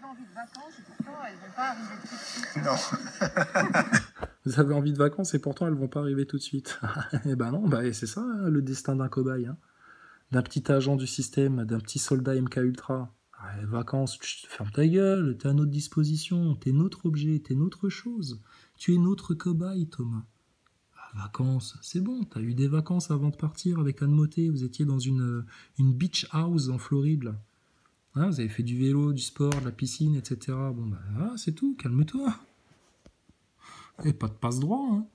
envie de vacances et pourtant elles vont pas arriver tout de suite. Non. Vous avez envie de vacances et pourtant elles vont pas arriver tout de suite. Eh ben non, c'est ça hein, le destin d'un cobaye, hein. D'un petit agent du système, d'un petit soldat MK Ultra. Les vacances, ferme ta gueule, t'es à notre disposition, t'es notre objet, t'es notre chose. Tu es notre cobaye, Thomas. Vacances, c'est bon, t'as eu des vacances avant de partir avec Anne Motet, vous étiez dans une beach house en Floride, là. Hein, vous avez fait du vélo, du sport, de la piscine, etc. Bon, voilà, c'est tout, calme-toi. Et pas de passe-droit, hein.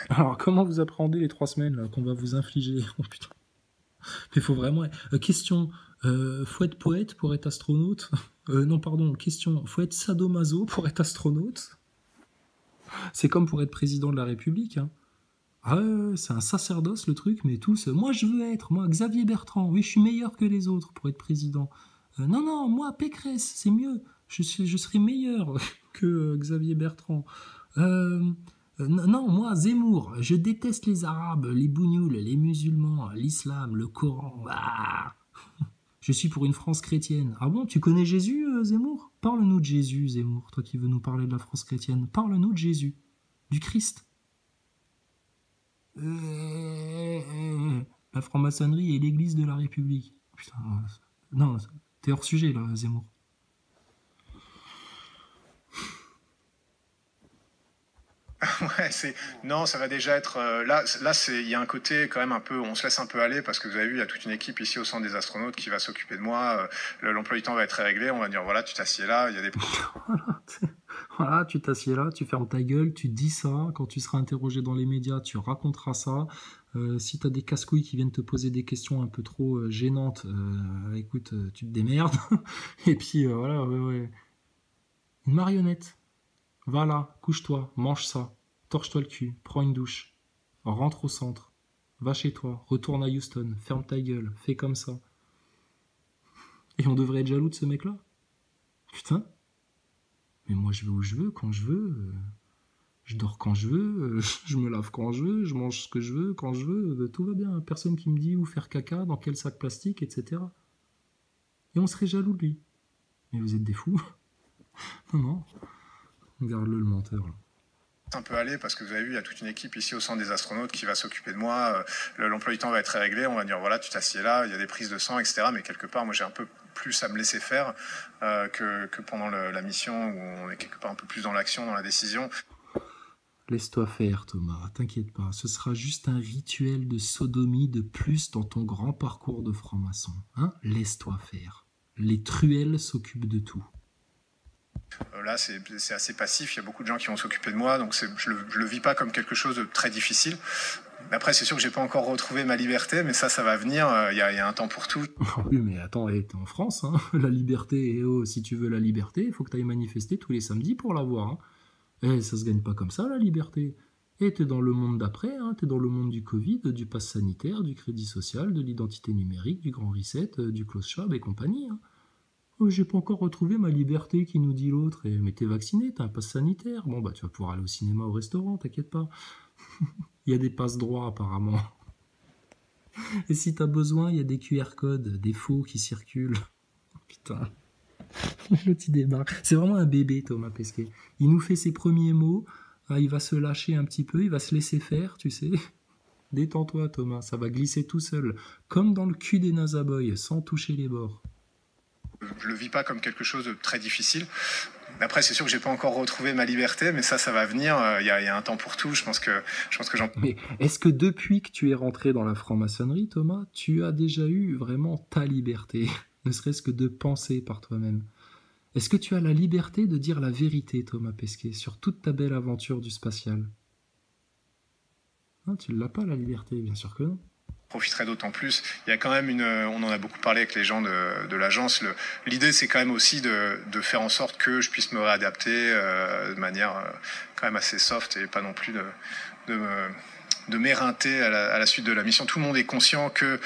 Alors, comment vous appréhendez les 3 semaines là, qu'on va vous infliger? Oh putain. Mais faut vraiment... question, faut être poète pour être astronaute? Non, pardon, question, faut être sadomaso pour être astronaute? C'est comme pour être président de la République, hein. Ah ouais, c'est un sacerdoce le truc, mais tous... moi je veux être, moi Xavier Bertrand, oui je suis meilleur que les autres pour être président. Non, moi Pécresse, c'est mieux, je serai meilleur que Xavier Bertrand. Non, moi Zemmour, je déteste les Arabes, les bougnoules, les musulmans, l'islam, le Coran. Ah je suis pour une France chrétienne. Ah bon, tu connais Jésus, Zemmour? Parle-nous de Jésus, Zemmour, toi qui veux nous parler de la France chrétienne. Parle-nous de Jésus, du Christ. La franc-maçonnerie et l'église de la République. Putain, non, t'es hors sujet là, Zemmour. Ouais, non, ça va déjà être là il y a un côté quand même un peu, on se laisse un peu aller parce que vous avez vu, il y a toute une équipe ici au centre des astronautes qui va s'occuper de moi. L'emploi du temps va être réglé. On va dire voilà, tu t'assieds là. Il y a des voilà, tu t'assieds là, tu fermes ta gueule, tu dis ça. Quand tu seras interrogé dans les médias, tu raconteras ça. Si t'as des casse-couilles qui viennent te poser des questions un peu trop gênantes, écoute, tu te démerdes. Et puis voilà, ouais. Une marionnette. Va là, couche-toi, mange ça, torche-toi le cul, prends une douche, rentre au centre, va chez toi, retourne à Houston, ferme ta gueule, fais comme ça. Et on devrait être jaloux de ce mec-là? Putain. Mais moi je vais où je veux, quand je veux, je dors quand je veux, je me lave quand je veux, je mange ce que je veux, quand je veux, tout va bien. Personne qui me dit où faire caca, dans quel sac plastique, etc. Et on serait jaloux de lui. Mais vous êtes des fous. Non. Regarde-le, le menteur, là. Un peu aller parce que vous avez vu, il y a toute une équipe ici au centre des astronautes qui va s'occuper de moi. L'emploi du temps va être réglé. On va dire voilà, tu t'assieds là. Il y a des prises de sang, etc. Mais quelque part, moi, j'ai un peu plus à me laisser faire que pendant la mission où on est quelque part un peu plus dans l'action, dans la décision. Laisse-toi faire, Thomas, t'inquiète pas. Ce sera juste un rituel de sodomie de plus dans ton grand parcours de franc-maçon. Hein? Laisse-toi faire. Les truelles s'occupent de tout. Là, c'est assez passif. Il y a beaucoup de gens qui vont s'occuper de moi, donc je le vis pas comme quelque chose de très difficile. Après, c'est sûr que j'ai pas encore retrouvé ma liberté, mais ça va venir. Il y a un temps pour tout. Oui, mais attends, t'es en France, hein. La liberté, si tu veux la liberté, il faut que tu ailles manifester tous les samedis pour l'avoir. Hein. Et ça se gagne pas comme ça, la liberté. Et t'es dans le monde d'après, hein. T'es dans le monde du Covid, du pass sanitaire, du crédit social, de l'identité numérique, du grand reset, du close shop et compagnie. Hein. J'ai pas encore retrouvé ma liberté, qui nous dit l'autre. Mais t'es vacciné, t'as un pass sanitaire. Bon, tu vas pouvoir aller au cinéma, au restaurant, t'inquiète pas. Il y a des passes droits, apparemment. Et si t'as besoin, il y a des QR codes, des faux qui circulent. Putain. Le petit débarque. C'est vraiment un bébé, Thomas Pesquet. Il nous fait ses premiers mots. Il va se lâcher un petit peu, il va se laisser faire, tu sais. Détends-toi, Thomas, ça va glisser tout seul. Comme dans le cul des Nazaboys, sans toucher les bords. Je le vis pas comme quelque chose de très difficile. Après, c'est sûr que j'ai pas encore retrouvé ma liberté, mais ça va venir. Il y a un temps pour tout. Je pense que j'en. Mais est-ce que depuis que tu es rentré dans la franc-maçonnerie, Thomas, tu as déjà eu vraiment ta liberté, ne serait-ce que de penser par toi-même? Est-ce que tu as la liberté de dire la vérité, Thomas Pesquet, sur toute ta belle aventure du spatial? Non, tu l'as pas, la liberté, bien sûr que non. Profiterait d'autant plus. Il y a quand même on en a beaucoup parlé avec les gens de l'agence. L'idée, c'est quand même aussi de faire en sorte que je puisse me réadapter de manière quand même assez soft et pas non plus de de m'éreinter à la suite de la mission. Tout le monde est conscient que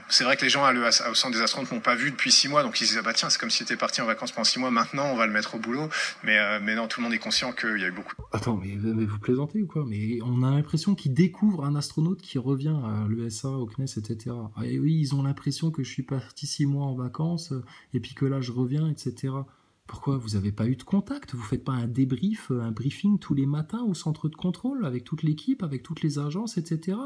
c'est vrai que les gens au centre des astronautes m'ont pas vu depuis 6 mois, donc ils se disent, ah bah tiens, c'est comme si tu étais parti en vacances pendant 6 mois, maintenant on va le mettre au boulot. Mais non, tout le monde est conscient qu'il y a eu beaucoup. Attends, mais vous plaisantez ou quoi? Mais on a l'impression qu'ils découvrent un astronaute qui revient à l'ESA, au CNES, etc. Ah, et oui, ils ont l'impression que je suis parti 6 mois en vacances, et puis que là je reviens, etc. Pourquoi vous n'avez pas eu de contact? Vous faites pas un débrief, un briefing tous les matins au centre de contrôle avec toute l'équipe, avec toutes les agences, etc.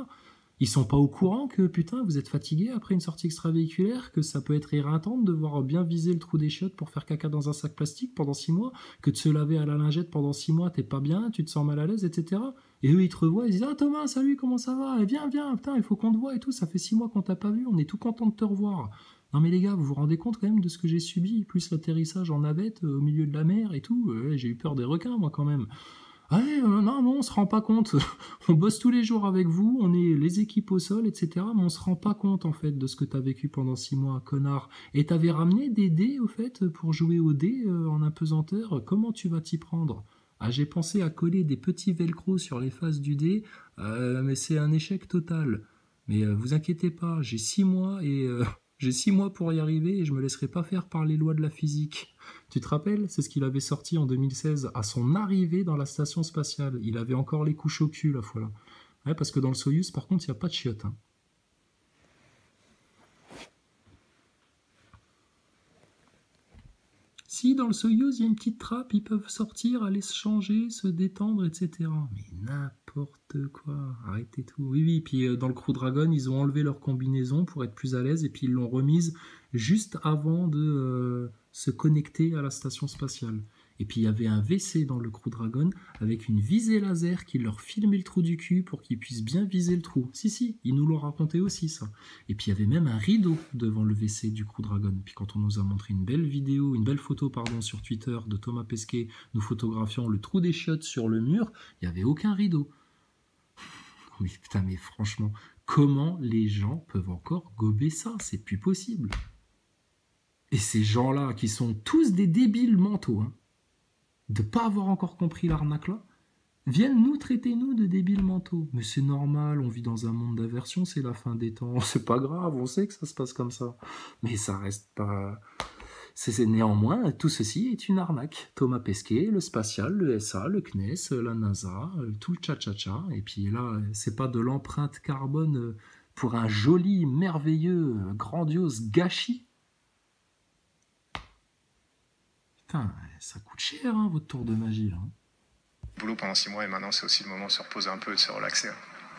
Ils sont pas au courant que putain vous êtes fatigué après une sortie extravéhiculaire, que ça peut être éreintant de devoir bien viser le trou des chiottes pour faire caca dans un sac plastique pendant 6 mois, que de se laver à la lingette pendant 6 mois t'es pas bien, tu te sens mal à l'aise, etc. Et eux ils te revoient, ils disent ah Thomas salut comment ça va, viens putain il faut qu'on te voit et tout, ça fait 6 mois qu'on t'a pas vu, on est tout content de te revoir. Non mais les gars, vous vous rendez compte quand même de ce que j'ai subi, plus l'atterrissage en navette au milieu de la mer et tout, j'ai eu peur des requins moi quand même. Ah ouais, non, on se rend pas compte. On bosse tous les jours avec vous, on est les équipes au sol, etc. Mais on se rend pas compte en fait de ce que t'as vécu pendant 6 mois, connard. Et t'avais ramené des dés au fait pour jouer aux dés en apesanteur. Comment tu vas t'y prendre? Ah, j'ai pensé à coller des petits velcro sur les faces du dé, mais c'est un échec total. Mais vous inquiétez pas, j'ai 6 mois et j'ai 6 mois pour y arriver et je me laisserai pas faire par les lois de la physique. Tu te rappelles? C'est ce qu'il avait sorti en 2016 à son arrivée dans la station spatiale. Il avait encore les couches au cul la fois là. Ouais, parce que dans le Soyuz, par contre, il n'y a pas de chiottes. Hein. Si, dans le Soyuz, il y a une petite trappe, ils peuvent sortir, aller se changer, se détendre, etc. Mais n'importe quoi, arrêtez tout. Oui, puis dans le Crew Dragon, ils ont enlevé leur combinaison pour être plus à l'aise, et puis ils l'ont remise juste avant de se connecter à la station spatiale. Et puis il y avait un WC dans le Crew Dragon avec une visée laser qui leur filmait le trou du cul pour qu'ils puissent bien viser le trou. Si, ils nous l'ont raconté aussi ça. Et puis il y avait même un rideau devant le WC du Crew Dragon. Puis quand on nous a montré une belle photo sur Twitter de Thomas Pesquet nous photographiant le trou des chiottes sur le mur, il n'y avait aucun rideau. Mais putain, mais franchement, comment les gens peuvent encore gober ça? C'est plus possible. Et ces gens-là, qui sont tous des débiles mentaux, hein, de pas avoir encore compris l'arnaque là, viennent nous traiter nous de débiles mentaux. Mais c'est normal, on vit dans un monde d'aversion, c'est la fin des temps, c'est pas grave, on sait que ça se passe comme ça. Mais ça reste pas... C'est néanmoins, tout ceci est une arnaque. Thomas Pesquet, le spatial, le SA, le CNES, la NASA, tout le tcha-tcha-tcha. Et puis là, c'est pas de l'empreinte carbone pour un joli, merveilleux, grandiose gâchis. Putain, ça coûte cher, hein, votre tour de magie, là. Boulot pendant 6 mois et maintenant c'est aussi le moment de se reposer un peu, de se relaxer.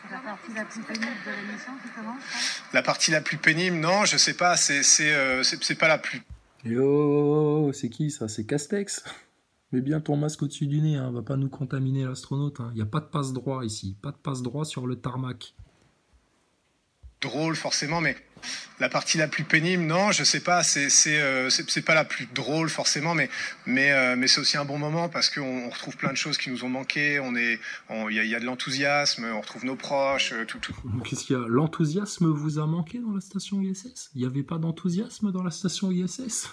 C'est la partie la plus pénible de l'émission qui commence, hein? La partie la plus pénible, non, je sais pas, c'est pas la plus... Yo, c'est qui ça? C'est Castex? Mets bien ton masque au-dessus du nez, hein, va pas nous contaminer l'astronaute. Hein. Y a pas de passe droit ici, pas de passe droit sur le tarmac. Drôle forcément, mais la partie la plus pénible, non, je sais pas, c'est pas la plus drôle forcément, mais c'est aussi un bon moment parce qu'on retrouve plein de choses qui nous ont manqué, il y a de l'enthousiasme, on retrouve nos proches, tout. Qu'est-ce qu'il y a? L'enthousiasme vous a manqué dans la station ISS? Il n'y avait pas d'enthousiasme dans la station ISS?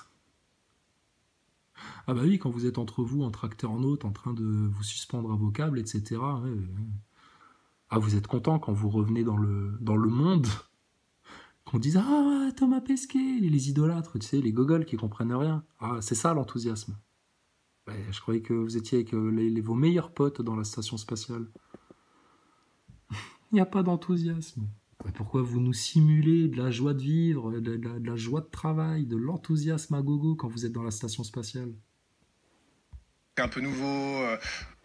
Ah bah oui, quand vous êtes entre vous, entre acteurs-nautes, en train de vous suspendre à vos câbles, etc. Ouais. Ah, vous êtes content quand vous revenez dans le monde, qu'on dise « Ah, Thomas Pesquet !» les idolâtres, tu sais, les gogoles qui comprennent rien. Ah, c'est ça l'enthousiasme. Ouais, je croyais que vous étiez avec vos meilleurs potes dans la station spatiale. Il n'y a pas d'enthousiasme. Pourquoi vous nous simulez de la joie de vivre, de la joie de travail, de l'enthousiasme à gogo quand vous êtes dans la station spatiale? C'est un peu nouveau,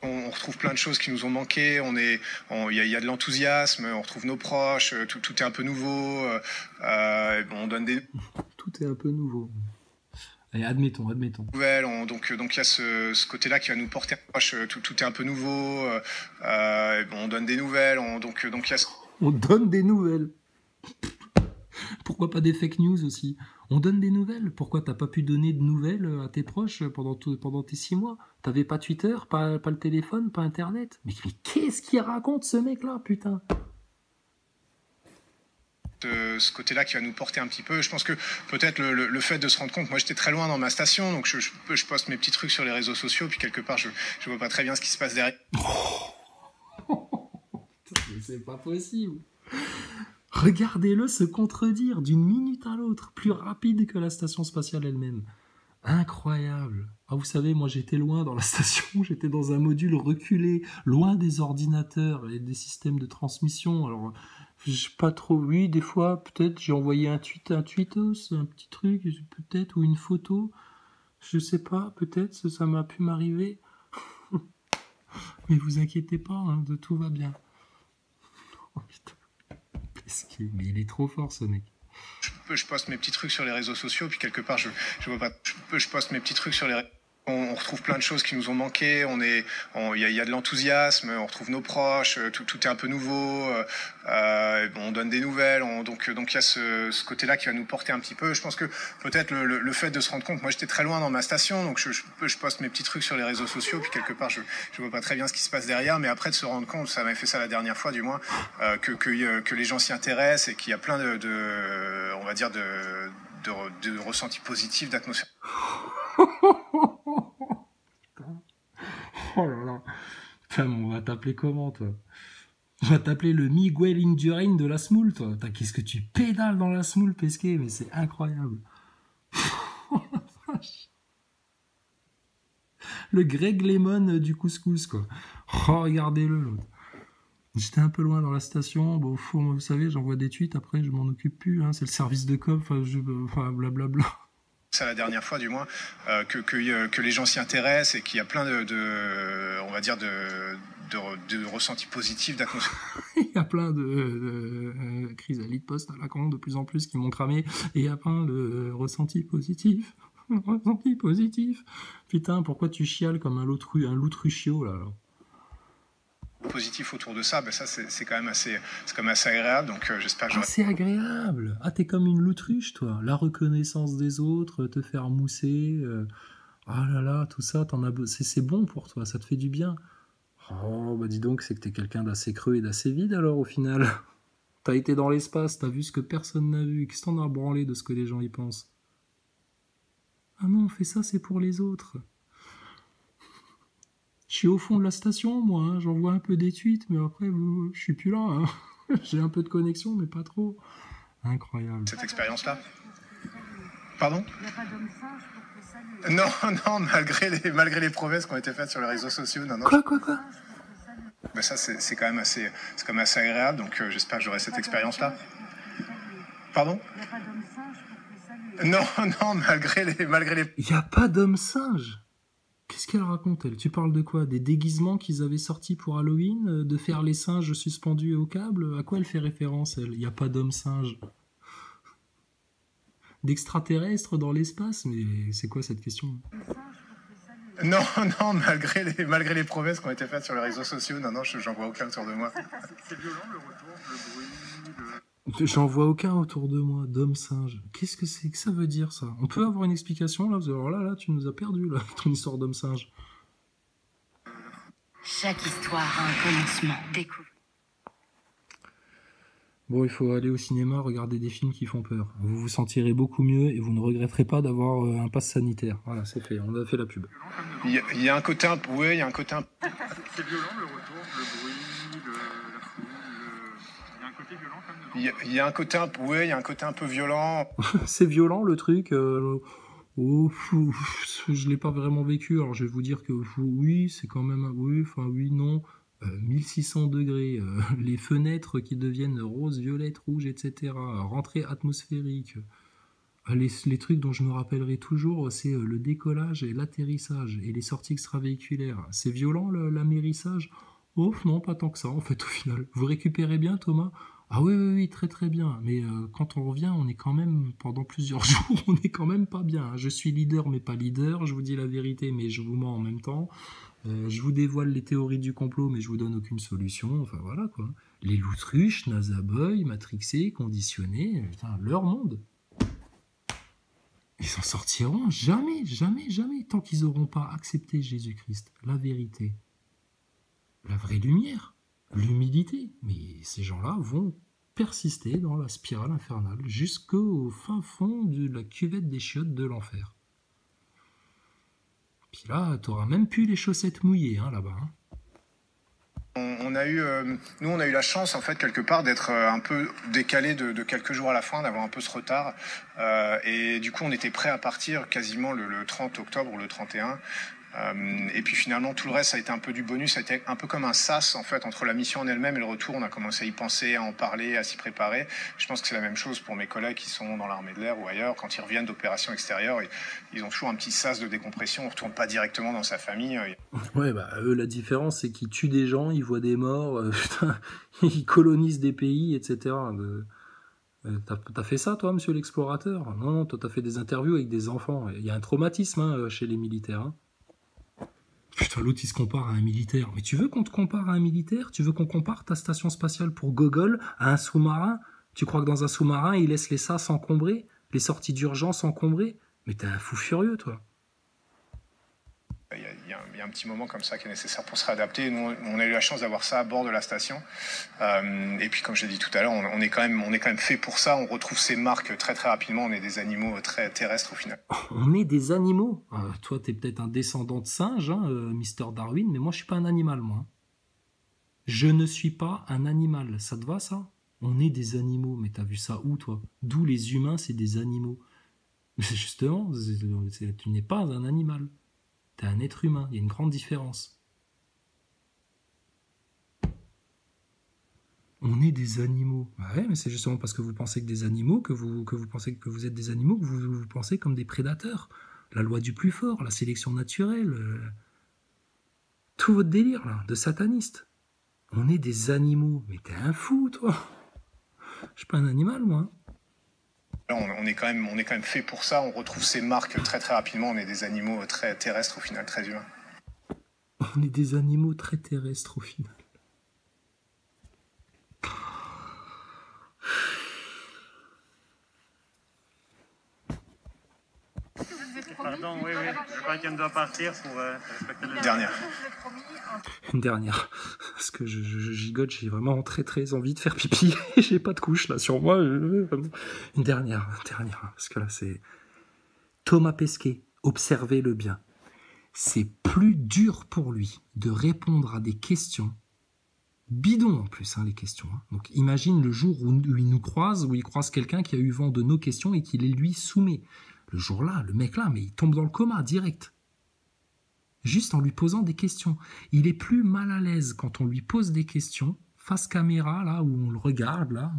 on retrouve plein de choses qui nous ont manqué, il y a de l'enthousiasme, on retrouve nos proches, tout est un peu nouveau, on donne des... Tout est un peu nouveau. Allez, admettons. Nouvelles, donc il y a ce côté-là qui va nous porter proche, tout est un peu nouveau, on donne des nouvelles, donc il y a... On donne des nouvelles. Pourquoi pas des fake news aussi? On donne des nouvelles. Pourquoi t'as pas pu donner de nouvelles à tes proches pendant tes 6 mois? T'avais pas Twitter, pas le téléphone, pas Internet? Mais qu'est-ce qu'il raconte ce mec-là, putain? Ce côté-là qui va nous porter un petit peu. Je pense que peut-être le fait de se rendre compte, moi j'étais très loin dans ma station, donc je poste mes petits trucs sur les réseaux sociaux, puis quelque part je vois pas très bien ce qui se passe derrière. C'est pas possible. Regardez-le se contredire d'une minute à l'autre, plus rapide que la station spatiale elle-même. Incroyable. Ah, vous savez, moi j'étais loin dans la station, j'étais dans un module reculé, loin des ordinateurs et des systèmes de transmission. Alors, je sais pas trop, oui, des fois, peut-être, j'ai envoyé un tweetos, un petit truc, peut-être, ou une photo. Je sais pas, peut-être, ça m'a pu m'arriver. Mais vous inquiétez pas, hein, tout va bien. Oh putain. Mais il est trop fort, ce mec. Je poste mes petits trucs sur les réseaux sociaux, puis quelque part, je vois pas. Je poste mes petits trucs sur les réseaux. On retrouve plein de choses qui nous ont manqué. Il y a de l'enthousiasme. On retrouve nos proches. Tout est un peu nouveau. On donne des nouvelles. Donc il y a ce côté-là qui va nous porter un petit peu. Je pense que peut-être le fait de se rendre compte. Moi, j'étais très loin dans ma station, donc je poste mes petits trucs sur les réseaux sociaux. Puis quelque part, je vois pas très bien ce qui se passe derrière. Mais après, de se rendre compte, ça m'avait fait ça la dernière fois, du moins, que les gens s'y intéressent et qu'il y a plein on va dire de ressentis positifs, d'atmosphère. Oh là là. Putain, on va t'appeler comment, toi? On va t'appeler le Miguel Indurain de la Smoule, toi. Qu'est-ce que tu pédales dans la Smoule, Pesquet? Mais c'est incroyable. Le Greg Lemon du couscous, quoi. Oh, regardez-le, l'autre. J'étais un peu loin dans la station. Bon, vous savez, j'envoie des tweets, après, je m'en occupe plus. Hein. C'est le service de com, enfin, blablabla. Ça la dernière fois, du moins, que les gens s'y intéressent et qu'il y a plein on va dire de ressentis positifs, d'atmosphère. Il y a plein de chrysalides post à la con de plus en plus qui m'ont cramé, et il y a plein de ressentis positifs. Ressentis positifs. Putain, pourquoi tu chiales comme un loutruchio, là, alors? Positif autour de ça, ça c'est quand même assez agréable, donc j'espère que c'est agréable. Ah, t'es comme une loutruche, toi. La reconnaissance des autres, te faire mousser, ah là là, tout ça, c'est bon pour toi, ça te fait du bien. Oh, bah dis donc, c'est que t'es quelqu'un d'assez creux et d'assez vide, alors, au final. T'as été dans l'espace, t'as vu ce que personne n'a vu, qu'est-ce que t'en as branlé de ce que les gens y pensent? Ah non, on fait ça, c'est pour les autres. Je suis au fond de la station, moi, hein. J'envoie un peu des tweets, mais après, je suis plus là. Hein. J'ai un peu de connexion, mais pas trop. Incroyable. Cette expérience-là. Pardon ? Il n'y a pas d'homme singe pour que ça... Non, malgré les promesses qui ont été faites sur les réseaux sociaux. Non. Quoi Ça, c'est quand même assez agréable, donc j'espère que j'aurai cette expérience-là. Pardon ? Il n'y a pas d'homme singe pour que ça... Non, malgré les... Il n'y a pas d'homme singe. Qu'est-ce qu'elle raconte, elle? Tu parles de quoi? Des déguisements qu'ils avaient sortis pour Halloween? De faire les singes suspendus au câble? À quoi elle fait référence, elle? Il n'y a pas d'homme singe. D'extraterrestres dans l'espace? Mais c'est quoi cette question? Non, malgré les promesses qui ont été faites sur les réseaux sociaux, non, j'en vois aucun autour de moi. C'est violent le retour, le bruit, J'en vois aucun autour de moi, d'homme singe. Qu'est-ce que c'est que ça veut dire, ça? On peut avoir une explication, là? Alors là, tu nous as perdu, là, ton histoire d'homme singe. Chaque histoire a un commencement. Découvre. Bon, il faut aller au cinéma, regarder des films qui font peur. Vous vous sentirez beaucoup mieux et vous ne regretterez pas d'avoir un pass sanitaire. Voilà, c'est fait, on a fait la pub. Il y a un côté un peu... Oui, il y a un côté un peu... C'est violent le retour, le bruit, la foule, il y a un côté violent quand même. Il y a un côté un peu... Oui, il y a un côté un peu violent. C'est violent, le truc. Je l'ai pas vraiment vécu. Alors, je vais vous dire que oui, c'est quand même... Oui, non... 1600 degrés, les fenêtres qui deviennent rose, violette, rouge, etc. Rentrée atmosphérique. Les trucs dont je me rappellerai toujours, c'est le décollage et l'atterrissage et les sorties extravéhiculaires. C'est violent, l'amérissage? Oh non, pas tant que ça, en fait, au final. Vous récupérez bien, Thomas? Ah oui, très très bien. Mais quand on revient, on est quand même, pendant plusieurs jours, on est quand même pas bien. Je suis leader, mais pas leader. Je vous dis la vérité, mais je vous mens en même temps. Je vous dévoile les théories du complot, mais je vous donne aucune solution. Enfin voilà quoi. Les loutruches, Nazaboy, matrixés, conditionnés, putain, leur monde. Ils s'en sortiront jamais, tant qu'ils n'auront pas accepté Jésus-Christ, la vérité, la vraie lumière, l'humilité. Mais ces gens-là vont persister dans la spirale infernale jusqu'au fin fond de la cuvette des chiottes de l'enfer. Puis là, t'auras même plus les chaussettes mouillées, hein, là-bas. Hein. On a eu, nous, on a eu la chance, en fait, quelque part, d'être un peu décalé de quelques jours à la fin, d'avoir un peu ce retard. Et du coup, on était prêt à partir quasiment le 30 octobre ou le 31. Et puis finalement, tout le reste, ça a été un peu du bonus. Ça a été un peu comme un sas, en fait, entre la mission en elle-même et le retour. On a commencé à y penser, à en parler, à s'y préparer. Je pense que c'est la même chose pour mes collègues qui sont dans l'armée de l'air ou ailleurs. Quand ils reviennent d'opérations extérieures, ils ont toujours un petit sas de décompression. On ne retourne pas directement dans sa famille. Ouais, bah, eux, la différence, c'est qu'ils tuent des gens, ils voient des morts, putain, ils colonisent des pays, etc. T'as fait ça, toi, monsieur l'explorateur? Non, non, toi, t'as fait des interviews avec des enfants. Il y a un traumatisme hein, chez les militaires. Hein. Putain, l'autre, il se compare à un militaire. Mais tu veux qu'on te compare à un militaire? Tu veux qu'on compare ta station spatiale pour Gogol à un sous-marin? Tu crois que dans un sous-marin, ils laissent les sas encombrés? Les sorties d'urgence encombrées? Mais t'es un fou furieux, toi. Il y a un petit moment comme ça qui est nécessaire pour se réadapter. Nous, on a eu la chance d'avoir ça à bord de la station. Et puis, comme je l'ai dit tout à l'heure, on est quand même fait pour ça. On retrouve ces marques très très rapidement. On est des animaux très terrestres au final. On est des animaux. Toi, t'es peut-être un descendant de singe, hein, Mister Darwin, mais moi, je suis pas un animal, moi. Je ne suis pas un animal. Ça te va, ça? On est des animaux. Mais t'as vu ça où, toi? D'où les humains, c'est des animaux. Mais justement, tu n'es pas un animal. T'es un être humain, il y a une grande différence. On est des animaux. Bah ouais, mais c'est justement parce que vous pensez que des animaux, que vous pensez que vous êtes des animaux, que vous pensez comme des prédateurs. La loi du plus fort, la sélection naturelle, tout votre délire là, de sataniste. On est des animaux. Mais t'es un fou, toi. Je suis pas un animal, moi. On est quand même fait pour ça. On retrouve ces marques très très rapidement. On est des animaux très terrestres au final, très humains. On est des animaux très terrestres au final. Pardon, oui. Je crois qu'elle doit partir pour respecter les... Dernière. Une dernière. Parce que je gigote, j'ai vraiment très très envie de faire pipi. J'ai pas de couche là sur moi. Une dernière. Parce que là c'est... Thomas Pesquet, observez-le bien. C'est plus dur pour lui de répondre à des questions bidons en plus, hein, les questions. Hein. Donc imagine le jour où il nous croise, où il croise quelqu'un qui a eu vent de nos questions et qui les lui soumet. Le jour-là, le mec là, mais il tombe dans le coma direct. Juste en lui posant des questions. Il est plus mal à l'aise quand on lui pose des questions, face caméra, là, où on le regarde, là.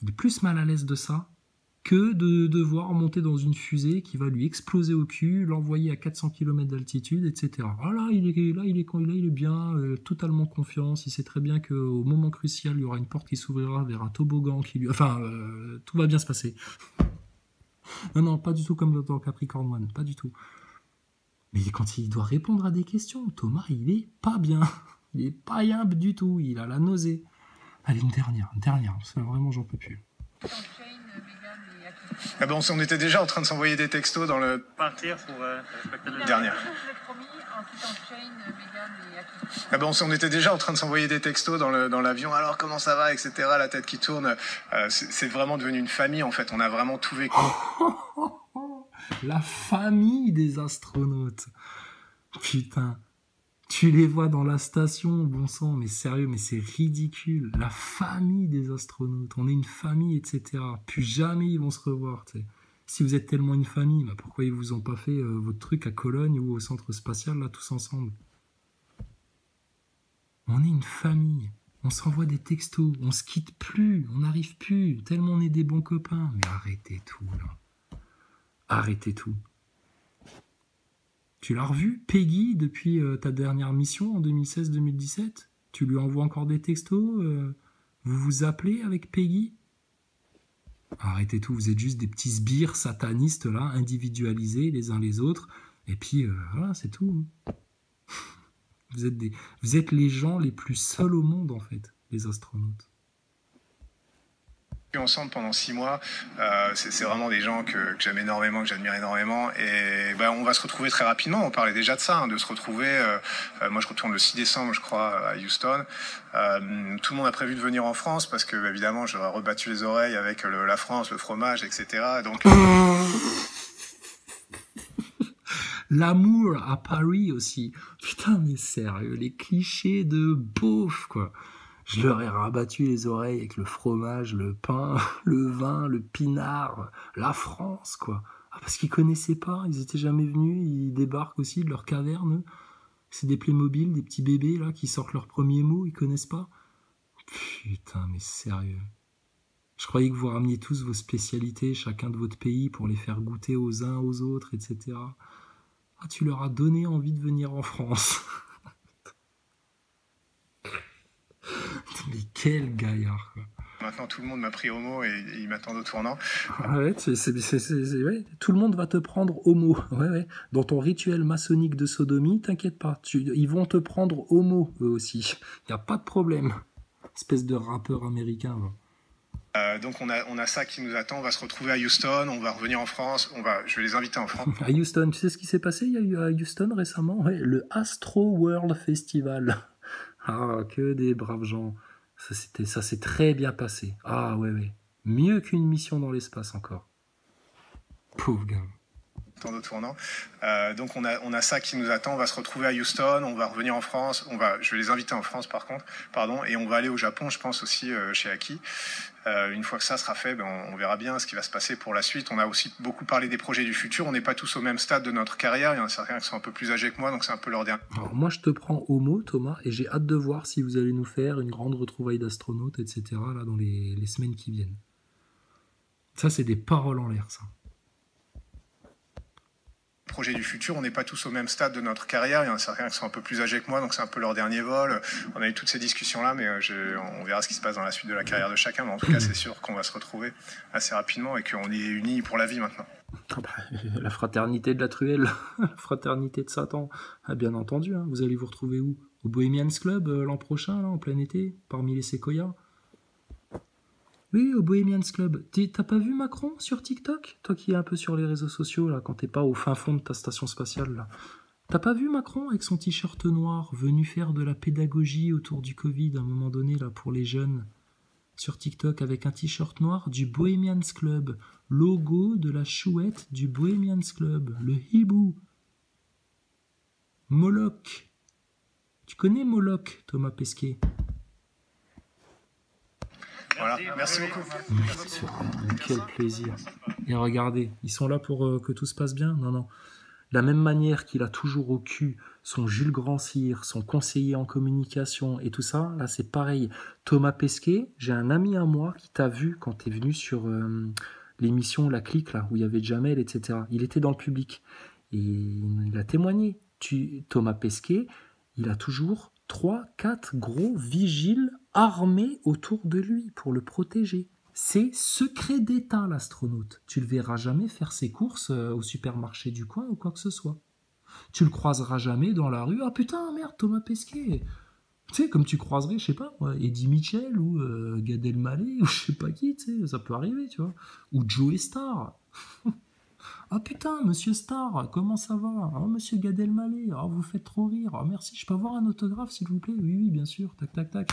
Il est plus mal à l'aise de ça que de devoir monter dans une fusée qui va lui exploser au cul, l'envoyer à 400 km d'altitude, etc. Ah là, il est bien, totalement confiance, il sait très bien qu'au moment crucial, il y aura une porte qui s'ouvrira vers un toboggan qui lui... Enfin, tout va bien se passer. Non, pas du tout comme dans Capricorn One, pas du tout. Mais quand il doit répondre à des questions, Thomas, il est pas bien. Il est pas bien du tout, il a la nausée. Allez, une dernière, parce que vraiment, j'en peux plus. Ah ben, on était déjà en train de s'envoyer des textos dans le... Partir pour respecter les... Dernière. Ah ben, on était déjà en train de s'envoyer des textos dans l'avion. Alors, comment ça va, etc. La tête qui tourne. C'est vraiment devenu une famille, en fait. On a vraiment tout vécu. La famille des astronautes. Putain. Tu les vois dans la station, bon sang, mais sérieux, mais c'est ridicule. La famille des astronautes, on est une famille, etc. Plus jamais ils vont se revoir, t'sais. Si vous êtes tellement une famille, bah pourquoi ils vous ont pas fait votre truc à Cologne ou au centre spatial, là, tous ensemble? On est une famille, on s'envoie des textos, on se quitte plus, on n'arrive plus, tellement on est des bons copains. Mais arrêtez tout, là. Arrêtez tout. Tu l'as revu, Peggy, depuis ta dernière mission en 2016-2017? Tu lui envoies encore des textos? Vous vous appelez avec Peggy? Arrêtez tout, vous êtes juste des petits sbires satanistes, là, individualisés les uns les autres. Et puis, voilà, c'est tout. Vous êtes les gens les plus seuls au monde, en fait, les astronautes. Ensemble pendant 6 mois, c'est vraiment des gens que j'aime énormément, que j'admire énormément, et ben on va se retrouver très rapidement. On parlait déjà de ça, hein, de se retrouver. Moi, je retourne le 6 décembre, je crois, à Houston. Tout le monde a prévu de venir en France parce que, évidemment, j'aurais rebattu les oreilles avec la France, le fromage, etc. Donc L'amour à Paris aussi. Putain, mais sérieux, les clichés de beauf, quoi. Je leur ai rabattu les oreilles avec le fromage, le pain, le vin, le pinard, la France, quoi. Ah, parce qu'ils connaissaient pas, ils étaient jamais venus, ils débarquent aussi de leur caverne, eux. C'est des Playmobil, des petits bébés, là, qui sortent leurs premiers mots, ils connaissent pas. Putain, mais sérieux. Je croyais que vous rameniez tous vos spécialités, chacun de votre pays, pour les faire goûter aux uns aux autres, etc. Ah, tu leur as donné envie de venir en France. Mais quel gaillard, quoi. Maintenant, tout le monde m'a pris au mot et ils m'attendent au tournant. Ah ouais, ouais, tout le monde va te prendre homo. Ouais, ouais. Dans ton rituel maçonnique de sodomie, t'inquiète pas, ils vont te prendre homo, eux aussi. Y a pas de problème. Espèce de rappeur américain, va. Donc on a ça qui nous attend, on va se retrouver à Houston, on va revenir en France, je vais les inviter en France. À Houston, tu sais ce qui s'est passé? Il y a eu à Houston récemment, ouais, le Astro World Festival. Ah, que des braves gens. Ça s'est très bien passé. Ah ouais, ouais. Mieux qu'une mission dans l'espace encore. Pauvre gars. Temps de tournant. Donc on a ça qui nous attend, on va se retrouver à Houston, on va revenir en France, je vais les inviter en France par contre, et on va aller au Japon, je pense aussi chez Aki. Une fois que ça sera fait, on verra bien ce qui va se passer pour la suite. On a aussi beaucoup parlé des projets du futur, on n'est pas tous au même stade de notre carrière, il y en a certains qui sont un peu plus âgés que moi, donc c'est un peu leur dernier. Alors moi je te prends au mot Thomas, et j'ai hâte de voir si vous allez nous faire une grande retrouvaille d'astronautes, etc. là dans les semaines qui viennent. Ça c'est des paroles en l'air, ça. Projets du futur, on n'est pas tous au même stade de notre carrière, il y en a certains qui sont un peu plus âgés que moi, donc c'est un peu leur dernier vol. On a eu toutes ces discussions-là, mais on verra ce qui se passe dans la suite de la carrière de chacun, mais en tout cas c'est sûr qu'on va se retrouver assez rapidement et qu'on est unis pour la vie maintenant. Ah bah, la fraternité de la truelle, la fraternité de Satan, ah, bien entendu, hein. Vous allez vous retrouver où? Au Bohemians Club l'an prochain, là, en plein été, parmi les séquoias? Oui, au Bohemians Club. T'as pas vu Macron sur TikTok? Toi qui es un peu sur les réseaux sociaux, là, quand t'es pas au fin fond de ta station spatiale, là. T'as pas vu Macron avec son t-shirt noir, venu faire de la pédagogie autour du Covid, à un moment donné, là, pour les jeunes, sur TikTok, avec un t-shirt noir du Bohemians Club, logo de la chouette du Bohemians Club, le hibou. Moloch. Tu connais Moloch, Thomas Pesquet? Voilà, merci beaucoup. Quel plaisir. Et regardez, ils sont là pour que tout se passe bien? Non, non. De la même manière qu'il a toujours au cul son Jules Grand-Cyr, son conseiller en communication et tout ça, là c'est pareil. Thomas Pesquet, j'ai un ami à moi qui t'a vu quand t'es venu sur l'émission La Clique, là, où il y avait Jamel, etc. Il était dans le public. Et il a témoigné. Thomas Pesquet, il a toujours 3-4 gros vigiles armés autour de lui pour le protéger. C'est secret d'État, l'astronaute. Tu le verras jamais faire ses courses au supermarché du coin ou quoi que ce soit. Tu le croiseras jamais dans la rue. Ah putain, merde, Thomas Pesquet. Tu sais, comme tu croiserais, je sais pas, Eddie Mitchell ou Gad Elmaleh ou je sais pas qui, tu sais, ça peut arriver, tu vois. Ou Joe Star. Ah putain, monsieur Star, comment ça va? Oh, monsieur Gad Elmaleh, oh, vous faites trop rire. Oh, merci, je peux avoir un autographe, s'il vous plaît? Oui, oui, bien sûr, tac, tac, tac.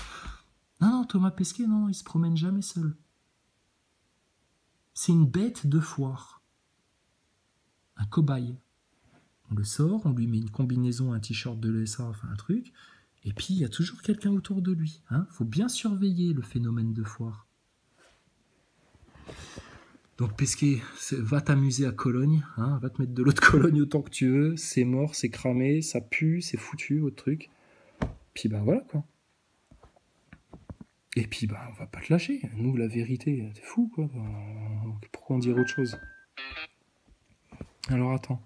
Non, non, Thomas Pesquet, non, il se promène jamais seul. C'est une bête de foire. Un cobaye. On le sort, on lui met une combinaison, un t-shirt de l'ESA, enfin un truc, et puis il y a toujours quelqu'un autour de lui. Faut bien surveiller le phénomène de foire. Donc Pesquet, va t'amuser à Cologne, va te mettre de l'eau de Cologne autant que tu veux, c'est mort, c'est cramé, ça pue, c'est foutu, votre truc. Puis ben voilà quoi. Et puis ben on va pas te lâcher, nous la vérité, t'es fou quoi. Pourquoi on dirait autre chose? Alors attends.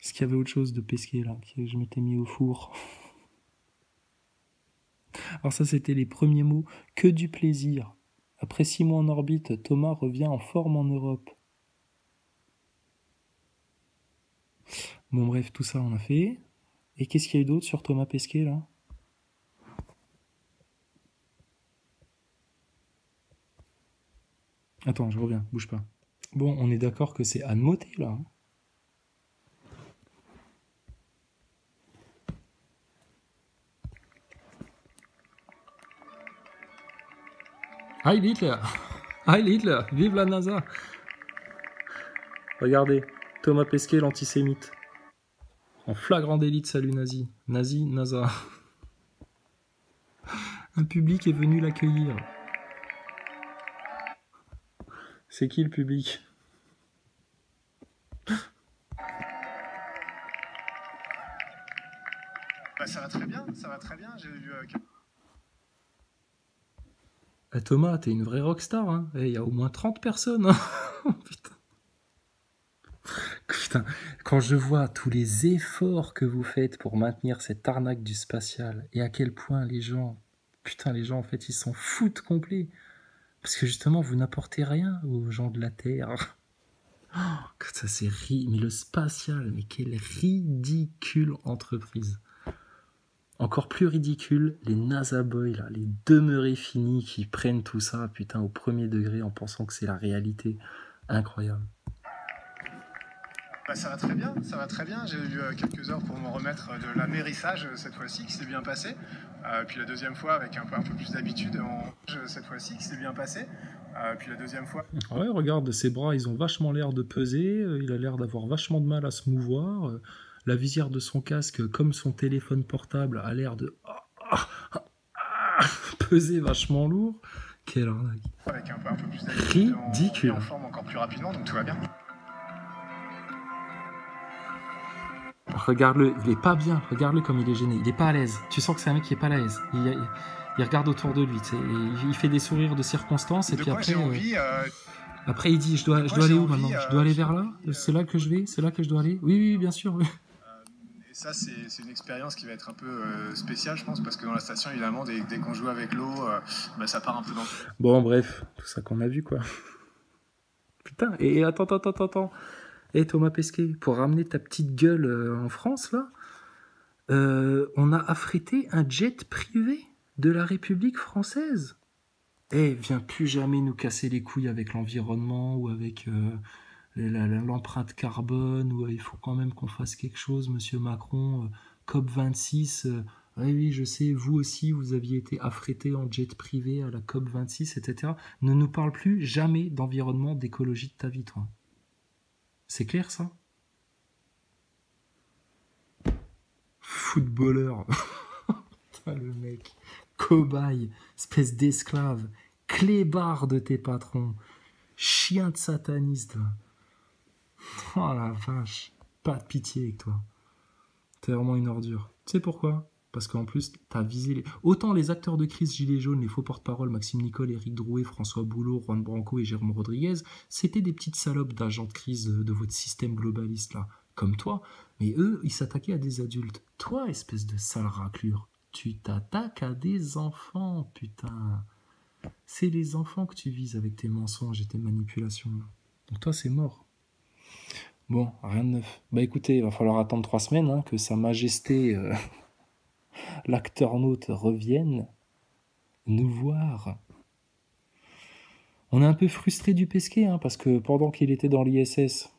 Est-ce qu'il y avait autre chose de Pesquet là, que je m'étais mis au four? Alors ça, c'était les premiers mots. Que du plaisir. Après 6 mois en orbite, Thomas revient en forme en Europe. Bon bref, tout ça on a fait. Et qu'est-ce qu'il y a eu d'autre sur Thomas Pesquet là? Attends, je reviens, bouge pas. Bon, on est d'accord que c'est Anne Motet là. Heil Hitler! Heil Hitler! Vive la NASA! Regardez, Thomas Pesquet, l'antisémite. En flagrant délit de salut nazi. Nazi, NASA. Un public est venu l'accueillir. C'est qui le public? Bah, ça va très bien, ça va très bien. J'ai eu Thomas, t'es une vraie rockstar, hein. Il y a au moins 30 personnes. Hein. Putain. Putain. Quand je vois tous les efforts que vous faites pour maintenir cette arnaque du spatial et à quel point les gens, putain, les gens en fait, ils s'en foutent complet. Parce que justement, vous n'apportez rien aux gens de la Terre. Oh, ça c'est mais le spatial, mais quelle ridicule entreprise. Encore plus ridicule, les NASA boys, là, les demeurés finis qui prennent tout ça, putain, au premier degré en pensant que c'est la réalité. Incroyable. Bah, ça va très bien, ça va très bien. J'ai eu quelques heures pour me remettre de l'amérissage cette fois-ci, qui s'est bien passé. Puis la deuxième fois, avec un peu plus d'habitude, cette fois-ci, qui s'est bien passé. Puis la deuxième fois. Ouais, regarde, ses bras, ils ont vachement l'air de peser. Il a l'air d'avoir vachement de mal à se mouvoir. La visière de son casque, comme son téléphone portable, a l'air de peser vachement lourd. Quelle arnaque. Avec un peu plus d'habitude. Ridicule. En forme encore plus rapidement, donc tout va bien. Regarde-le, il est pas bien. Regarde-le comme il est gêné. Il est pas à l'aise. Tu sens que c'est un mec qui est pas à l'aise. Il regarde autour de lui. Il fait des sourires de circonstance et puis après. Après, il dit, je dois aller où maintenant? Je dois aller vers là? C'est là que je vais? C'est là que je dois aller? Oui, bien sûr. Oui. Et ça, c'est une expérience qui va être un peu spéciale, je pense, parce que dans la station, évidemment, dès qu'on joue avec l'eau, ça part un peu dans... Bon, bref, tout ça qu'on a vu, quoi. Putain, et attends. Et Thomas Pesquet, pour ramener ta petite gueule en France, là, on a affrété un jet privé de la République française. Viens plus jamais nous casser les couilles avec l'environnement ou avec l'empreinte carbone, ou il faut quand même qu'on fasse quelque chose, monsieur Macron, COP26, oui, je sais, vous aussi, vous aviez été affrété en jet privé à la COP26, etc. Ne nous parle plus jamais d'environnement, d'écologie de ta vie, toi. C'est clair, ça? Footballeur. Putain, le mec. Cobaye, espèce d'esclave, clébard de tes patrons, chien de sataniste. Oh la vache, pas de pitié avec toi. T'es vraiment une ordure. Tu sais pourquoi? Parce qu'en plus, t'as visé autant les acteurs de crise Gilets jaunes, les faux porte-parole, Maxime Nicole, Éric Drouet, François Boulot, Juan Branco et Jérôme Rodriguez, c'était des petites salopes d'agents de crise de votre système globaliste là, comme toi. Mais eux, ils s'attaquaient à des adultes. Toi, espèce de sale raclure, tu t'attaques à des enfants, putain. C'est les enfants que tu vises avec tes mensonges et tes manipulations. Donc toi, c'est mort. Bon, rien de neuf. Bah écoutez, il va falloir attendre 3 semaines hein, que Sa Majesté, l'acteur-naute, revienne nous voir. On est un peu frustré du Pesquet, hein, parce que pendant qu'il était dans l'ISS...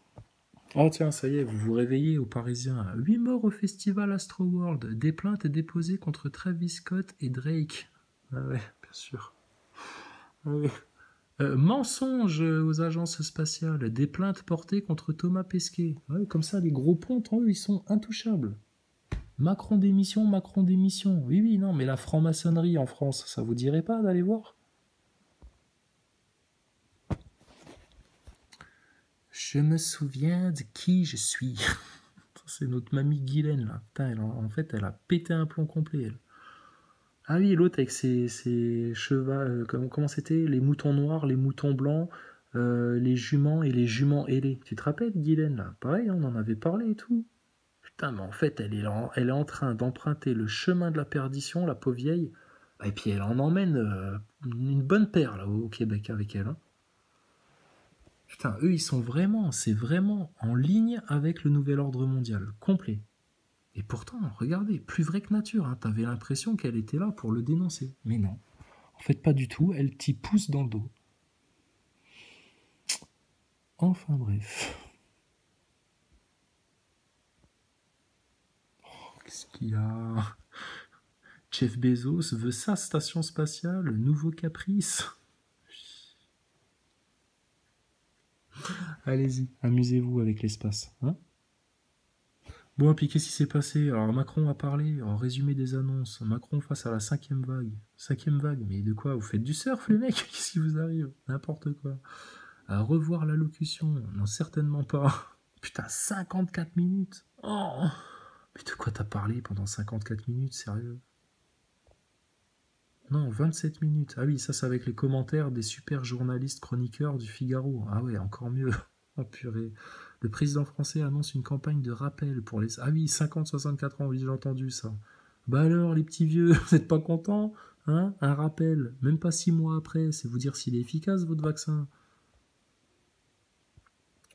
Oh tiens, ça y est, vous vous réveillez aux Parisiens. 8 morts au festival Astroworld. Des plaintes déposées contre Travis Scott et Drake. Ah ouais, bien sûr. Ah ouais. Mensonge aux agences spatiales. Des plaintes portées contre Thomas Pesquet. Ouais, comme ça, les gros pontes, eux, ils sont intouchables. Macron démission. Oui, non, mais la franc-maçonnerie en France, ça vous dirait pas d'aller voir? Je me souviens de qui je suis. C'est notre mamie Guylaine, là. Putain, en fait, elle a pété un plomb complet, elle. Ah oui, l'autre avec ses chevaux, comment c'était? Les moutons noirs, les moutons blancs, les juments et les juments ailés. Tu te rappelles, Guylaine, là? Pareil, on en avait parlé et tout. Putain, mais en fait, elle est en train d'emprunter le chemin de la perdition, la pauvre vieille. Et puis elle en emmène une bonne paire, là, au Québec, avec elle, hein. Putain, eux, c'est vraiment en ligne avec le nouvel ordre mondial, complet. Et pourtant, regardez, plus vrai que nature, hein, t'avais l'impression qu'elle était là pour le dénoncer. Mais non, en fait pas du tout, elle t'y pousse dans le dos. Enfin bref. Oh, qu'est-ce qu'il y a? Jeff Bezos veut sa station spatiale, nouveau caprice. Allez-y, amusez-vous avec l'espace. Hein, bon, et puis qu'est-ce qui s'est passé? Alors Macron a parlé, en résumé des annonces. Macron face à la 5e vague. 5e vague, mais de quoi? Vous faites du surf, les mecs? Qu'est-ce qui vous arrive? N'importe quoi. À revoir l'allocution? Non, certainement pas. Putain, 54 minutes. Oh, mais de quoi t'as parlé pendant 54 minutes, sérieux? Non, 27 minutes. Ah oui, ça c'est avec les commentaires des super journalistes chroniqueurs du Figaro. Ah ouais, encore mieux. Oh purée. Le président français annonce une campagne de rappel pour les... Ah oui, 50-64 ans, oui, j'ai entendu ça. Bah alors, les petits vieux, vous n'êtes pas contents? Hein? Un rappel, même pas 6 mois après, c'est vous dire s'il est efficace, votre vaccin.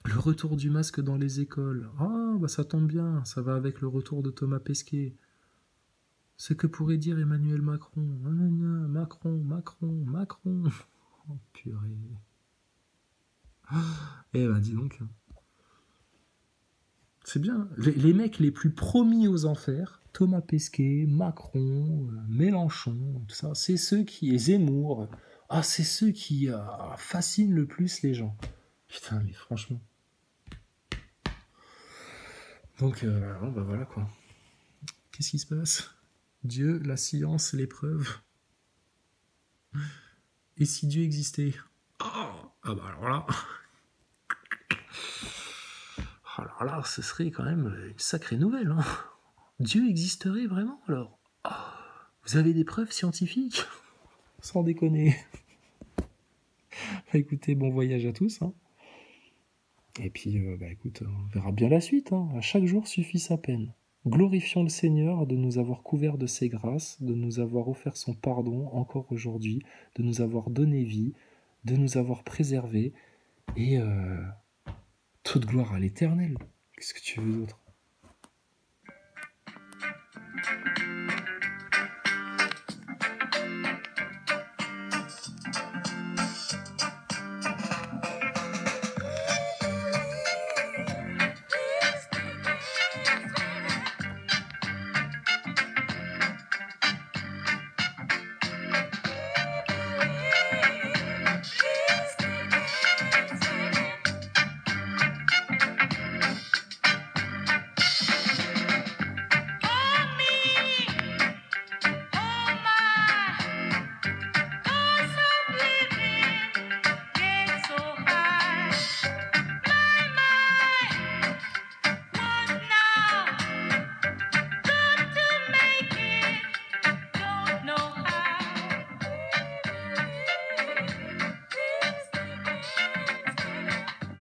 Le retour du masque dans les écoles. Ah, bah ça tombe bien, ça va avec le retour de Thomas Pesquet. Ce que pourrait dire Emmanuel Macron. Macron, Macron, Macron. Oh purée. Eh ben dis donc. C'est bien. Les mecs les plus promis aux enfers, Thomas Pesquet, Macron, Mélenchon, tout ça, c'est ceux qui... Et Zemmour. Ah, c'est ceux qui fascinent le plus les gens. Putain, mais franchement. Donc, bon, bah voilà quoi. Qu'est-ce qui se passe? Dieu, la science, l'épreuve. Et si Dieu existait? Oh, ah bah alors là... Alors là, ce serait quand même une sacrée nouvelle. Hein. Dieu existerait vraiment alors? Oh, vous avez des preuves scientifiques? Sans déconner. Écoutez, bon voyage à tous. Hein. Et puis, écoute, on verra bien la suite. Hein. À chaque jour suffit sa peine. Glorifions le Seigneur de nous avoir couverts de ses grâces, de nous avoir offert son pardon encore aujourd'hui, de nous avoir donné vie, de nous avoir préservés, et toute gloire à l'Éternel. Qu'est-ce que tu veux d'autre?